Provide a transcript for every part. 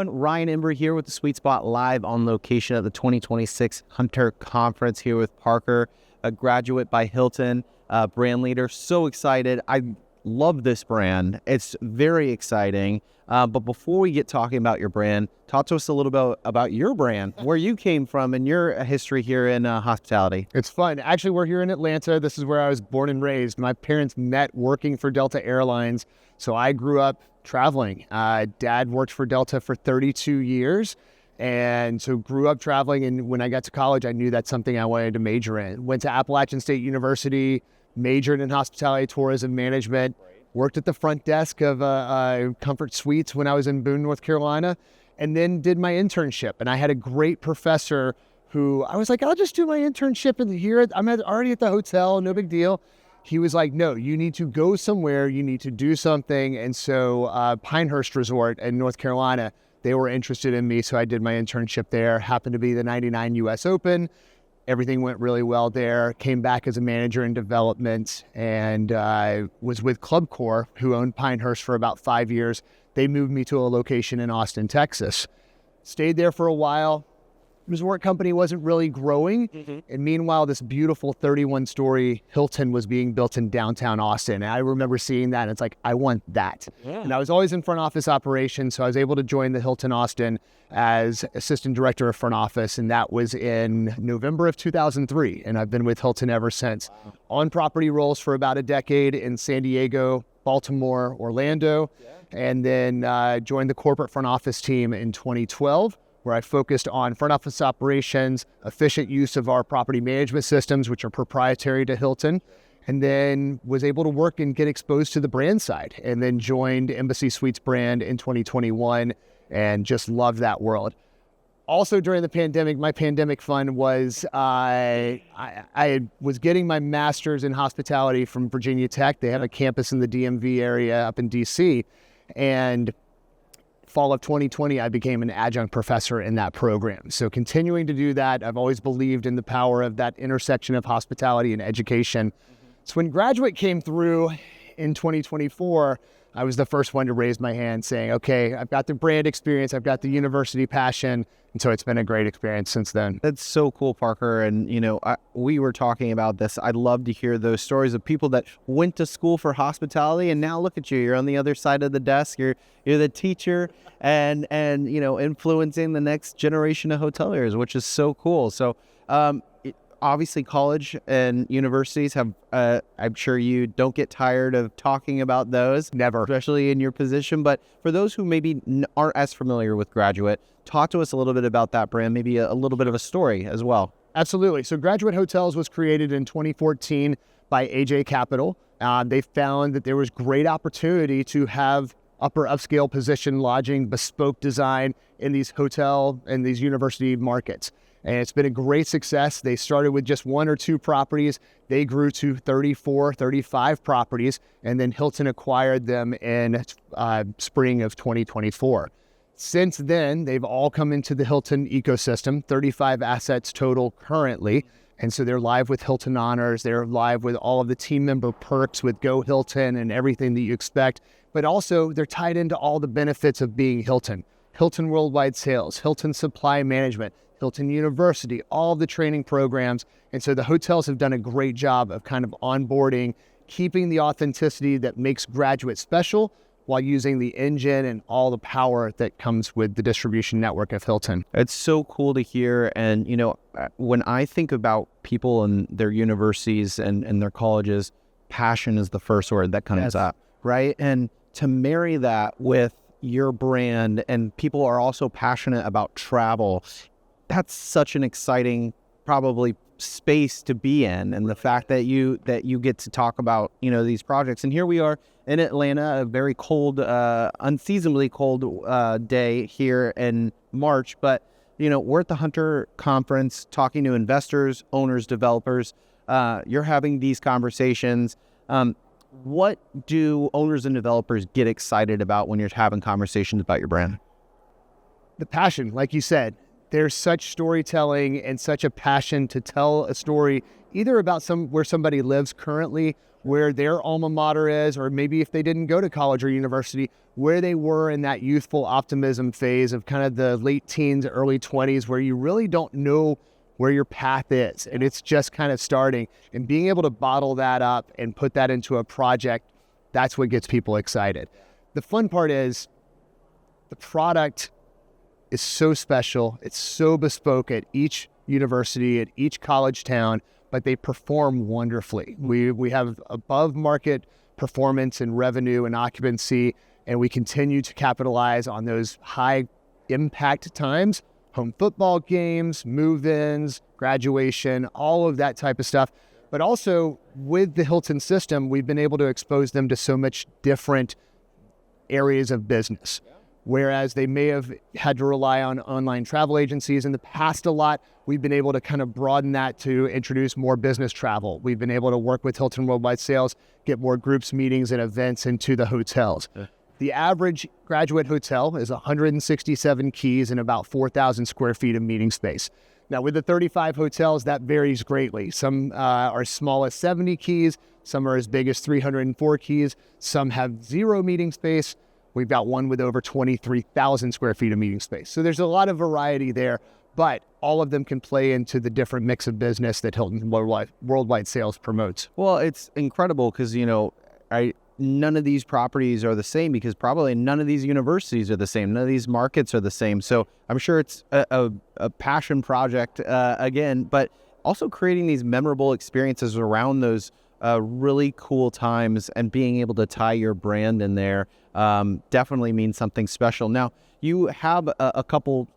everyone? Ryan Ember here with the Sweet Spot live on location at the 2026 Hunter Conference here with Parker, a graduate by Hilton, brand leader. So excited. I love this brand. It's very exciting. But before we get talking about your brand, talk to us a little bit about your brand, where you came from and your history here in hospitality. It's fun. Actually, we're here in Atlanta. This is where I was born and raised. My parents met working for Delta Airlines, so I grew up traveling. Dad worked for Delta for 32 years, and so grew up traveling. And when I got to college, I knew that's something I wanted to major in. Went to Appalachian State University, majored in hospitality tourism management, worked at the front desk of Comfort Suites when I was in Boone, North Carolina, and then did my internship. And I had a great professor who I was like, I'll just do my internship in here. I'm already at the hotel, no big deal. He was like, no, you need to go somewhere. You need to do something. And so Pinehurst Resort in North Carolina, they were interested in me. So I did my internship there. Happened to be the 99 US Open. Everything went really well there. Came back as a manager in development, and was with Club Corps, who owned Pinehurst for about 5 years. They moved me to a location in Austin, Texas. Stayed there for a while. Resort company wasn't really growing. And meanwhile, this beautiful 31-story Hilton was being built in downtown Austin. And I remember seeing that, and it's like, I want that. And I was always in front office operations, so I was able to join the Hilton Austin as assistant director of front office, and that was in November of 2003. And I've been with Hilton ever since. On property roles for about a decade in San Diego, Baltimore, Orlando, and then joined the corporate front office team in 2012. Where I focused on front office operations, efficient use of our property management systems, which are proprietary to Hilton, and then was able to work and get exposed to the brand side, and then joined Embassy Suites brand in 2021 and just loved that world. Also during the pandemic, my pandemic fund was, I was getting my master's in hospitality from Virginia Tech. They have a campus in the DMV area up in DC, and fall of 2020, I became an adjunct professor in that program. So continuing to do that, I've always believed in the power of that intersection of hospitality and education. So when Graduate came through in 2024, I was the first one to raise my hand saying, okay, I've got the brand experience, I've got the university passion. And so it's been a great experience since then. That's so cool, Parker. And, you know, we were talking about this. I'd love to hear those stories of people that went to school for hospitality, and now look at you. You're on the other side of the desk. You're the teacher and you know, influencing the next generation of hoteliers, which is so cool. So obviously college and universities have, I'm sure you don't get tired of talking about those. Never. Especially in your position. But for those who maybe aren't as familiar with Graduate, talk to us a little bit about that brand, maybe a little bit of a story as well. Absolutely. So Graduate Hotels was created in 2014 by AJ Capital. They found that there was great opportunity to have upper upscale position lodging, bespoke design in these hotel and these university markets. And it's been a great success. They started with just 1 or 2 properties. They grew to 34, 35 properties, and then Hilton acquired them in spring of 2024. Since then, they've all come into the Hilton ecosystem, 35 assets total currently. And so they're live with Hilton Honors. They're live with all of the team member perks with Go Hilton and everything that you expect. But also they're tied into all the benefits of being Hilton. Hilton Worldwide Sales, Hilton Supply Management, Hilton University, all of the training programs. And so the hotels have done a great job of kind of onboarding, keeping the authenticity that makes Graduate special while using the engine and all the power that comes with the distribution network of Hilton. It's so cool to hear. And, you know, when I think about people and their universities and their colleges, passion is the first word that comes up, right? And to marry that with your brand, and people are also passionate about travel, that's such an exciting, probably, space to be in. And the fact that you get to talk about, you know, these projects. And here we are in Atlanta, a very cold, unseasonably cold day here in March. But, you know, we're at the Hunter Conference talking to investors, owners, developers. You're having these conversations. What do owners and developers get excited about when you're having conversations about your brand? The passion, like you said. There's such storytelling and such a passion to tell a story either about where somebody lives currently where their alma mater is, or maybe if they didn't go to college or university, where they were in that youthful optimism phase of kind of the late teens, early 20s, where you really don't know where your path is. And it's just kind of starting. And being able to bottle that up and put that into a project, that's what gets people excited. The fun part is the product is so special. It's so bespoke at each university, at each college town, but they perform wonderfully. We have above market performance and revenue and occupancy, and we continue to capitalize on those high impact times, home football games, move-ins, graduation, all of that type of stuff. But also with the Hilton system, we've been able to expose them to so much different areas of business. Whereas they may have had to rely on online travel agencies in the past a lot, we've been able to kind of broaden that to introduce more business travel. We've been able to work with Hilton Worldwide Sales, get more groups, meetings, and events into the hotels. The average graduate hotel is 167 keys and about 4,000 square feet of meeting space. Now, with the 35 hotels, that varies greatly. Some are as small as 70 keys, some are as big as 304 keys, some have 0 meeting space. We've got one with over 23,000 square feet of meeting space. So there's a lot of variety there, but all of them can play into the different mix of business that Hilton Worldwide Sales promotes. Well, it's incredible because, none of these properties are the same because probably none of these universities are the same. None of these markets are the same. So I'm sure it's a passion project again, but also creating these memorable experiences around those really cool times and being able to tie your brand in there definitely means something special. Now, you have a couple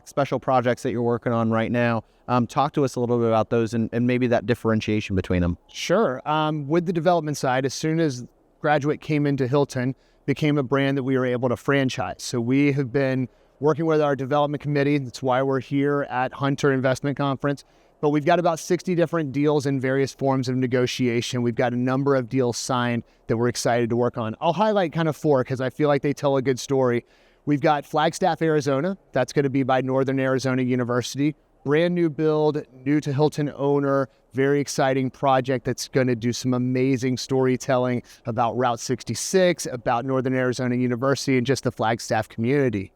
special projects that you're working on right now. Talk to us a little bit about those and maybe that differentiation between them. Sure. With the development side, as soon as Graduate came into Hilton, became a brand that we were able to franchise. So we have been working with our development committee. That's why we're here at Hunter Investment Conference. But we've got about 60 different deals in various forms of negotiation. We've got a number of deals signed that we're excited to work on. I'll highlight kind of 4 because I feel like they tell a good story. We've got Flagstaff, Arizona. That's going to be by Northern Arizona University. Brand new build, new to Hilton owner, very exciting project that's going to do some amazing storytelling about Route 66, about Northern Arizona University, and just the Flagstaff community.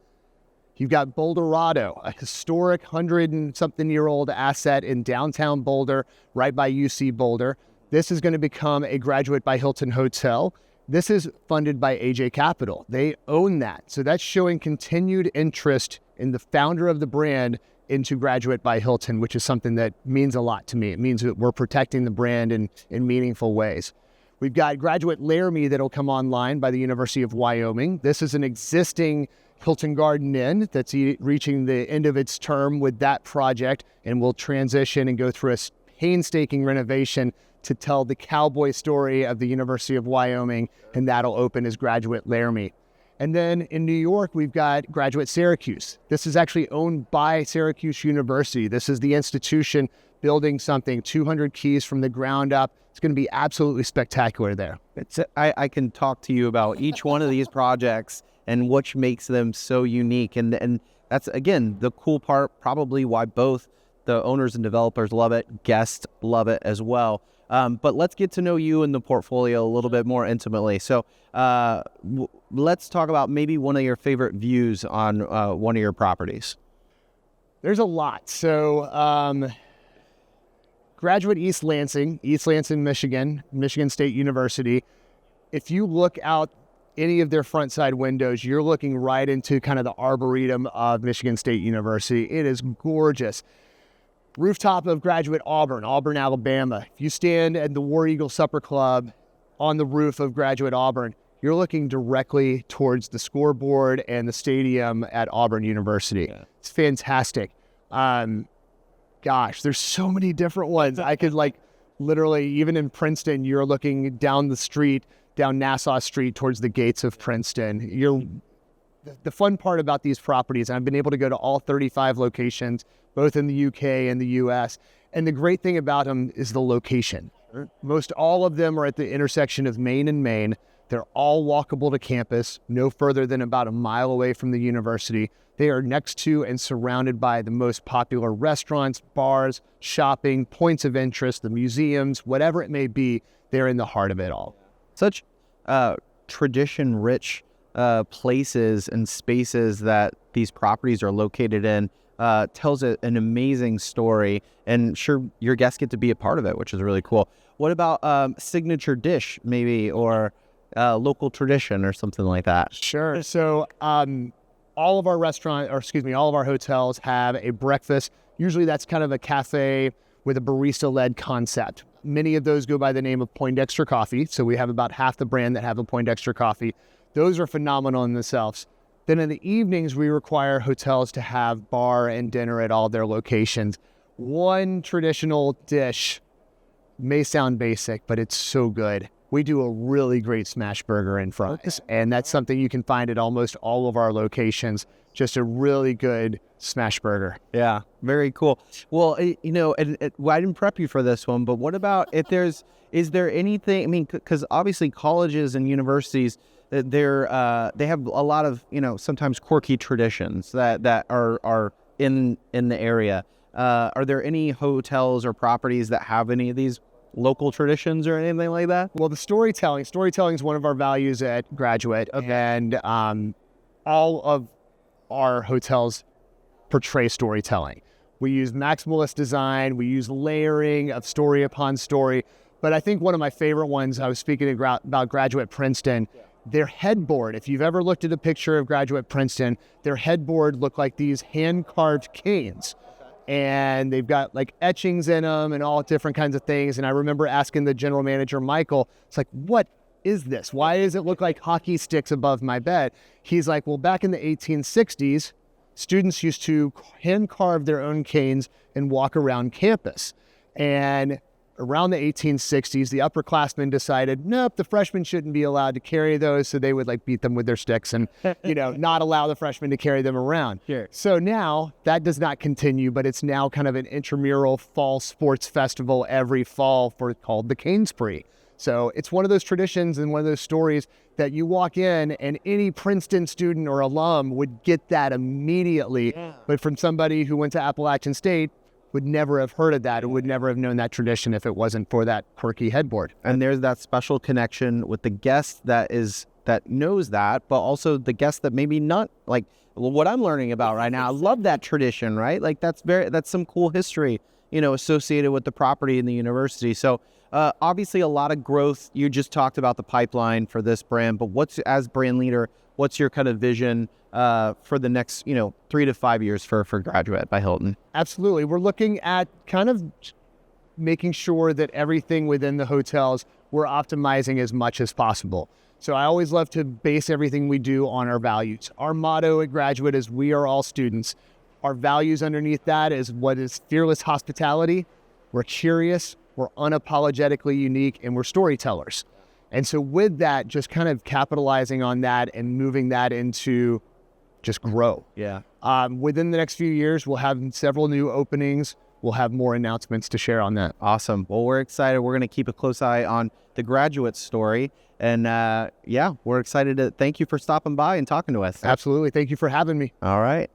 You've got Boulderado, a historic 100-and-something-year-old asset in downtown Boulder, right by UC Boulder. This is going to become a Graduate by Hilton hotel. This is funded by AJ Capital. They own that. So that's showing continued interest in the founder of the brand into Graduate by Hilton, which is something that means a lot to me. It means that we're protecting the brand in meaningful ways. We've got Graduate Laramie that'll come online by the University of Wyoming. This is an existing Hilton Garden Inn that's reaching the end of its term with that project and will transition and go through a painstaking renovation to tell the cowboy story of the University of Wyoming, and that'll open as Graduate Laramie. And then in New York, we've got Graduate Syracuse. This is actually owned by Syracuse University. This is the institution building something, 200 keys from the ground up. It's going to be absolutely spectacular there. I can talk to you about each one of these projects and what makes them so unique. And that's, again, the cool part, probably why both the owners and developers love it, guests love it as well. But let's get to know you and the portfolio a little bit more intimately. So let's talk about maybe one of your favorite views on one of your properties. There's a lot. So Graduate East Lansing, Michigan, Michigan State University. If you look out any of their front side windows, you're looking right into kind of the arboretum of Michigan State University. It is gorgeous. Rooftop of Graduate Auburn, Alabama. If you stand at the War Eagle Supper Club on the roof of Graduate Auburn, you're looking directly towards the scoreboard and the stadium at Auburn University. Yeah. It's fantastic. Gosh, there's so many different ones. I could literally, even in Princeton, you're looking down the street, down Nassau Street towards the gates of Princeton. The fun part about these properties, and I've been able to go to all 35 locations, both in the UK and the US. And the great thing about them is the location. Most all of them are at the intersection of Main and Main. They're all walkable to campus, no further than about a mile away from the university. They are next to and surrounded by the most popular restaurants, bars, shopping, points of interest, the museums, whatever it may be, they're in the heart of it all. Such tradition-rich places and spaces that these properties are located in tells an amazing story, and sure, your guests get to be a part of it, which is really cool. What about signature dish, maybe, or local tradition or something like that? Sure. So all of our all of our hotels have a breakfast. Usually that's kind of a cafe with a barista-led concept. Many of those go by the name of Poindexter Coffee. So we have about half the brand that have a Poindexter Coffee. Those are phenomenal in themselves. Then in the evenings, we require hotels to have bar and dinner at all their locations. One traditional dish may sound basic, but it's so good. We do a really great smash burger and fries, and that's something you can find at almost all of our locations. Just a really good smash burger. Yeah, very cool. Well, well, I didn't prep you for this one, but what about is there anything, I mean, because obviously colleges and universities, they have a lot of, sometimes quirky traditions that are in the area. Are there any hotels or properties that have any of these local traditions or anything like that? Well, the storytelling is one of our values at Graduate, and all of our hotels portray storytelling. We use maximalist design, we use layering of story upon story, but I think one of my favorite ones, I was speaking about Graduate Princeton, their headboard, if you've ever looked at a picture of Graduate Princeton, their headboard look like these hand-carved canes. And they've got like etchings in them and all different kinds of things. And I remember asking the general manager, Michael, it's like, what is this? Why does it look like hockey sticks above my bed? He's like, well, back in the 1860s, students used to hand carve their own canes and walk around campus. And around the 1860s, the upperclassmen decided, nope, the freshmen shouldn't be allowed to carry those. So they would like beat them with their sticks and, not allow the freshmen to carry them around. Sure. So now that does not continue, but it's now kind of an intramural fall sports festival every fall called the Cane Spree. So it's one of those traditions and one of those stories that you walk in and any Princeton student or alum would get that immediately. Yeah. But from somebody who went to Appalachian State, would never have heard of that, or would never have known that tradition if it wasn't for that quirky headboard. And there's that special connection with the guest that knows that, but also the guest that maybe not, like what I'm learning about right now. I love that tradition, right? Like that's some cool history, associated with the property and the university. So obviously a lot of growth. You just talked about the pipeline for this brand, but as brand leader, what's your kind of vision for the next, 3 to 5 years for Graduate by Hilton? Absolutely. We're looking at kind of making sure that everything within the hotels, we're optimizing as much as possible. So I always love to base everything we do on our values. Our motto at Graduate is we are all students. Our values underneath that is what is fearless hospitality. We're curious, we're unapologetically unique, and we're storytellers. And so with that, just kind of capitalizing on that and moving that into just grow. Yeah. Within the next few years, we'll have several new openings. We'll have more announcements to share on that. Awesome. Well, we're excited. We're going to keep a close eye on the Graduate story. And we're excited to thank you for stopping by and talking to us. Absolutely. Thank you for having me. All right.